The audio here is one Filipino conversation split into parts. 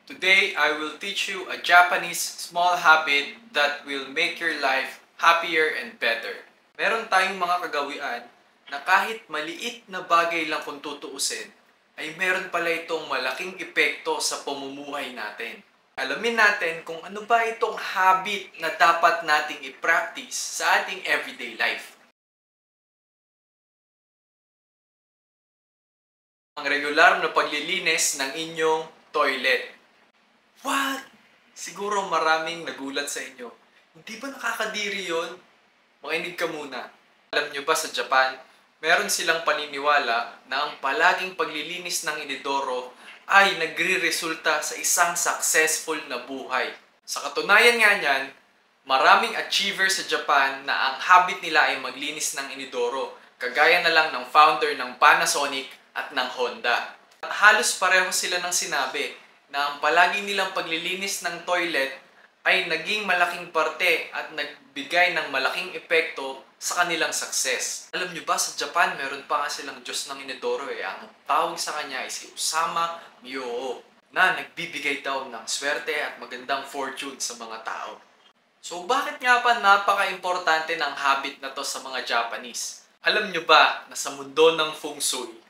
Today, I will teach you a Japanese small habit that will make your life happier and better. Meron tayong mga kagawian na kahit maliit na bagay lang kung tutuusin, ay meron pala itong malaking epekto sa pamumuhay natin. Alamin natin kung ano ba itong habit na dapat nating i-practice sa ating everyday life. Ang regular na paglilinis ng inyong toilet. What? Siguro maraming nagulat sa inyo. Hindi ba nakakadiri yon? Makinig ka muna. Alam nyo ba sa Japan, meron silang paniniwala na ang palaging paglilinis ng inidoro ay nagre-resulta sa isang successful na buhay. Sa katunayan nga niyan, maraming achievers sa Japan na ang habit nila ay maglinis ng inidoro, kagaya na lang ng founder ng Panasonic at ng Honda. At halos pareho sila ng sinabi na ang palagi nilang paglilinis ng toilet ay naging malaking parte at nagbigay ng malaking epekto sa kanilang success. Alam nyo ba, sa Japan, meron pa nga silang Diyos ng inidoro eh. Ang tawag sa kanya ay si Usama Myoo, na nagbibigay daw ng swerte at magandang fortune sa mga tao. So bakit nga pa napaka-importante ng habit na to sa mga Japanese? Alam nyo ba na sa mundo ng Feng Shui,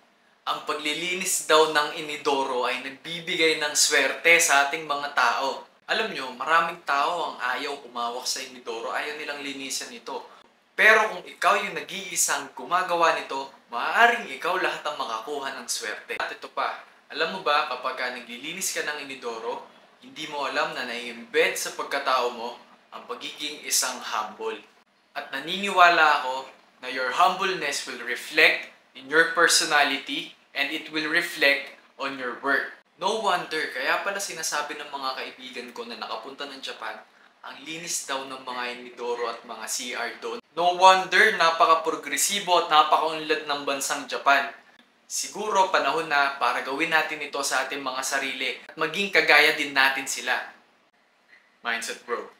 ang paglilinis daw ng inidoro ay nagbibigay ng swerte sa ating mga tao. Alam nyo, maraming tao ang ayaw umawak sa inidoro, ayaw nilang linisan ito. Pero kung ikaw yung nag-iisang gumagawa nito, maaaring ikaw lahat ang makakuha ng swerte. At ito pa, alam mo ba kapag naglilinis ka ng inidoro, hindi mo alam na nai-embed sa pagkatao mo ang pagiging isang humble. At naniniwala ako na your humbleness will reflect in your personality and it will reflect on your work. No wonder, kaya pala sinasabi ng mga kaibigan ko na nakapunta ng Japan, ang linis daw ng mga inidoro at mga CR doon. No wonder, napaka-progresibo at napaka-unlad ng bansang Japan. Siguro panahon na para gawin natin ito sa ating mga sarili at maging kagaya din natin sila. Mindset Bro.